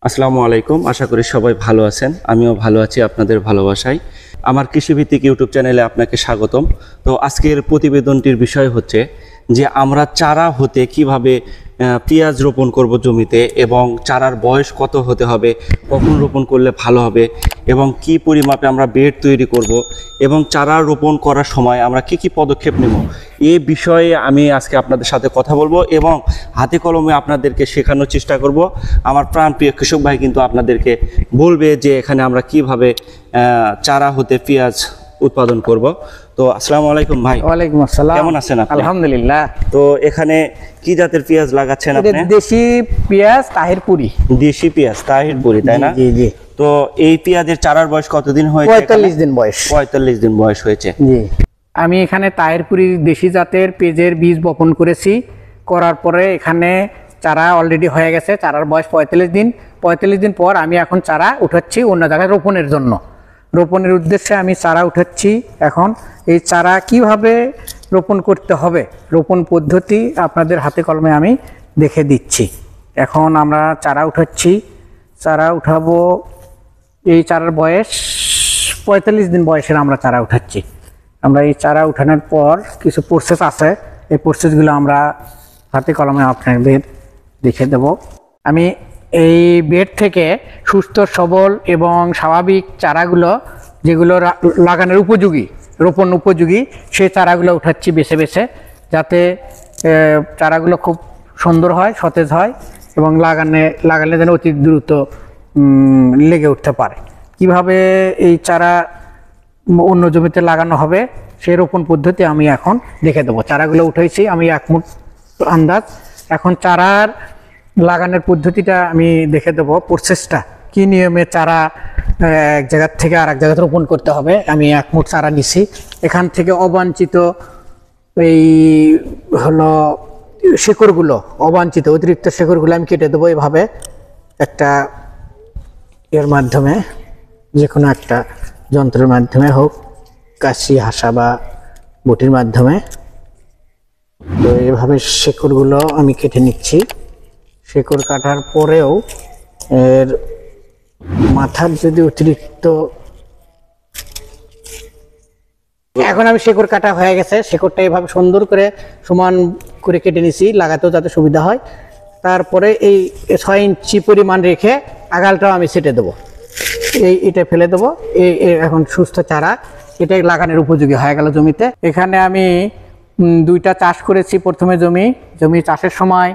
আসসালামু আলাইকুম। আশা করি সবাই ভালো আছেন। আমিও ভালো আছি আপনাদের ভালোবাসায়। আমার কৃষিভিত্তিক ইউটিউব চ্যানেলে আপনাকে স্বাগতম। তো আজকের প্রতিবেদনটির বিষয় হচ্ছে যে আমরা চারা হতে কিভাবে পেঁয়াজ রোপণ করব জমিতে, এবং চারার বয়স কত হতে হবে, কখন রোপণ করলে ভালো হবে, এবং কি পরিমাপে আমরা বেড তৈরি করব, এবং চারা রোপণ করার সময় আমরা কি কি পদক্ষেপ নেব, এই বিষয়ে আমি আজকে আপনাদের সাথে কথা বলবো এবং হাতে কলমে আপনাদেরকে শেখানোর চেষ্টা করব। আমার প্রাণপ্রিয় কৃষক ভাই কিন্তু আপনাদেরকে বলবে যে এখানে আমরা কিভাবে চারা হতে পেঁয়াজ উৎপাদন করব। তো আসসালামু আলাইকুম ভাই। ওয়ালাইকুম আসসালাম। কেমন আছেন আপনি? আলহামদুলিল্লাহ। তো এখানে কি জাতের পেঁয়াজ লাগাচ্ছেন আপনি? দেশি পেঁয়াজ তাহিরপুরি। দেশি পেঁয়াজ তাহিরপুরি, তাই না? জি জি। তো এই পেঁয়াজের চারার বয়স কতদিন হয়েছে? 45 দিন বয়স। 45 দিন বয়স হয়েছে। জি। আমি এখানে তাহিরপুরি দেশি জাতের পেঁয়াজের বীজ বপন করেছি। করার পরে এখানে চারা অলরেডি হয়ে গেছে। চারার বয়স 45 দিন। 45 দিন পর আমি এখন চারা উঠাচ্ছি অন্য জায়গায় রোপণের জন্য। রোপণের উদ্দেশ্যে আমি চারা উঠাচ্ছি। এখন এই চারা কিভাবে রোপণ করতে হবে, রোপণ পদ্ধতি আপনাদের হাতে কলমে আমি দেখে দিচ্ছি। এখন আমরা চারা উঠাচ্ছি। চারা উঠাবো, এই চারার বয়স 45 দিন বয়সের আমরা চারা উঠাচ্ছি। আমরা এই চারা উঠানোর পর কিছু প্রসেস আছে, এই প্রসেসগুলো আমরা হাতে কলমে আপনাদের দেখে দেব। আমি এই বেড থেকে সুস্থ সবল এবং স্বাভাবিক চারাগুলো, যেগুলো লাগানোর উপযোগী, রোপণ উপযোগী, সেই চারাগুলো উঠাচ্ছি বেছে বেছে, যাতে চারাগুলো খুব সুন্দর হয়, সতেজ হয় এবং লাগালে যেন অতি দ্রুত লেগে উঠতে পারে। কিভাবে এই চারা অন্য জমিতে লাগানো হবে সেই রোপণ পদ্ধতি আমি এখন দেখে দেবো। চারাগুলো উঠাইছি আমি এক মুঠ আন্দাজ। এখন চারার লাগানোর পদ্ধতিটা আমি দেখে দেবো, প্রসেসটা কি নিয়মে চারা এক জায়গার থেকে আর এক জায়গায় রোপণ করতে হবে। আমি এক মুঠ চারা নিছি। এখান থেকে অবাঞ্ছিত এই হলো শেকড়গুলো, অবাঞ্ছিত অতিরিক্ত শেকড়গুলো আমি কেটে দেবো এভাবে একটা এর মাধ্যমে, যে কোনো একটা যন্ত্রের মাধ্যমে হোক, কাশি, হাসা বা বটির মাধ্যমে। তো এভাবে শেকড়গুলো আমি কেটে নিচ্ছি। শেকড় কাটার পরেও এর মাথার যদি অতিরিক্ত, এখন আমি শেকড় কাটা হয়ে গেছে, শেকড়টা এভাবে সুন্দর করে সমান করে কেটে নিছি, লাগাতেও যাতে সুবিধা হয়। তারপরে এই 6 ইঞ্চি পরিমাণ রেখে আগালটাও আমি ছেটে দেবো, এটা ফেলে দেবো। এখন সুস্থ চারা, এটা লাগানোর উপযোগী হয়ে গেল জমিতে। এখানে আমি 2টা চাষ করেছি। প্রথমে জমি চাষের সময়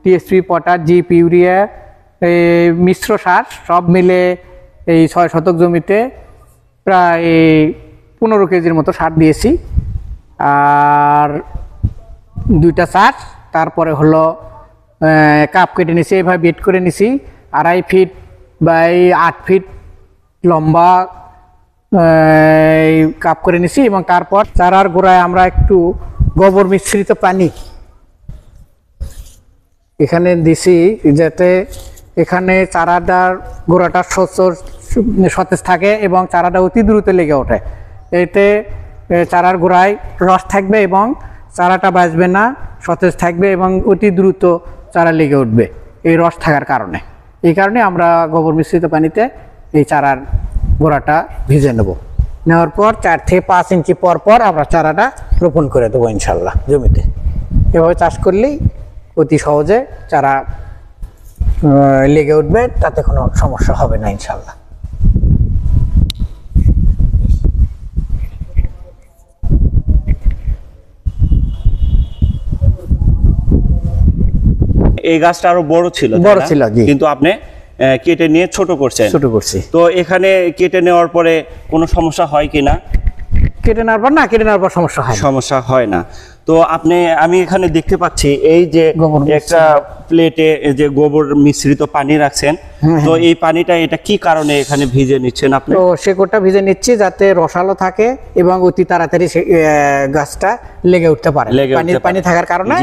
টিএসপি, পটাশ, জিপ, ইউরিয়া, মিশ্র সার সব মিলে এই 6 শতক জমিতে প্রায় 15 কেজির মতো সার দিয়েছি। আর 2টা চাষ, তারপরে হলো কাপ কেটে নিছি, এভাবে বেড করে নিছি। 2.5 ফিট বা 8 ফিট লম্বা কাপ করে নিছি। এবং তারপর চারার গোড়ায় আমরা একটু গোবর মিশ্রিত পানি এখানে দিছি, যাতে এখানে চারাটার গোড়াটা সতেজ থাকে এবং চারাটা অতি দ্রুত লেগে ওঠে। এতে চারার গোড়ায় রস থাকবে এবং চারাটা বাঁচবে না, সতেজ থাকবে এবং অতি দ্রুত চারা লেগে উঠবে এই রস থাকার কারণে। এই কারণে আমরা গোবর মিশ্রিত পানিতে এই চারার গোড়াটা ভিজে নেব। নেওয়ার পর 4 থেকে 5 ইঞ্চি পর পর আমরা চারাটা রোপণ করে দেবো ইনশাল্লাহ জমিতে। এভাবে চাষ করলেই অতি সহজে চারা লেগে উঠবে, তাতে কোনো সমস্যা হবে না ইনশাল্লাহ। এই গাছটা আরো বড় ছিল, কিন্তু আপনি কেটে নিয়ে ছোট করছি। তো এখানে কেটে নেওয়ার পরে কোনো সমস্যা হয় কিনা? কেটে নেওয়ার পর সমস্যা হয় না। তো আমি এখানে দেখতে পাচ্ছি এই যে একটা প্লেটে যে গোবর মিশ্রিত পানি রাখছেন। তো এই পানিটা এটা কি কারণে এখানে ভিজে নিচ্ছেন আপনি? তো শেকড়টা ভিজে নিচ্ছি যাতে রসালো থাকে এবং অতি তাড়াতাড়ি গাছটা লেগে উঠতে পারে। পানি থাকার কারণে,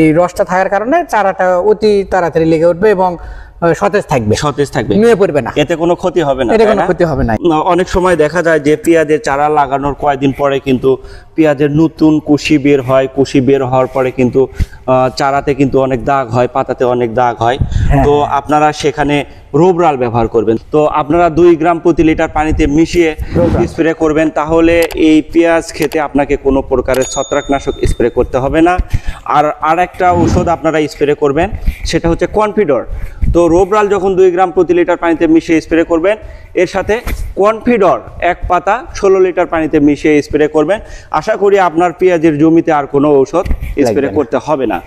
এই রসটা থাকার কারণে চারাটা অতি তাড়াতাড়ি লেগে উঠবে এবং সতেজ থাকবে, নুয়ে পড়বে না, এতে কোনো ক্ষতি হবে না। অনেক সময় দেখা যায় যে পেঁয়াজের চারা লাগানোর কয়েকদিন পরে কিন্তু পেঁয়াজের নতুন কুশি বের হয়, কুশি বের হওয়ার পরে কিন্তু চারাতে কিন্তু অনেক দাগ হয়, পাতাতে অনেক দাগ হয়। তো আপনারা সেখানে রোবরাল ব্যবহার করবেন। তো আপনারা 2 গ্রাম প্রতি লিটার পানিতে মিশিয়ে স্প্রে করবেন, তাহলে এই পেঁয়াজ খেতে আপনাকে কোনো প্রকারের ছত্রাকনাশক স্প্রে করতে হবে না। আর একটা ওষুধ আপনারা স্প্রে করবেন, সেটা হচ্ছে কনফিডর। তো রোবরাল যখন 2 গ্রাম প্রতি লিটার পানিতে মিশিয়ে স্প্রে করবেন, এর সাথে কনফিডর 1 পাতা 16 লিটার পানিতে মিশিয়ে স্প্রে করবেন। আশা করি আপনার পেঁয়াজের জমিতে আর কোনো ঔষধ স্প্রে করতে হবে না।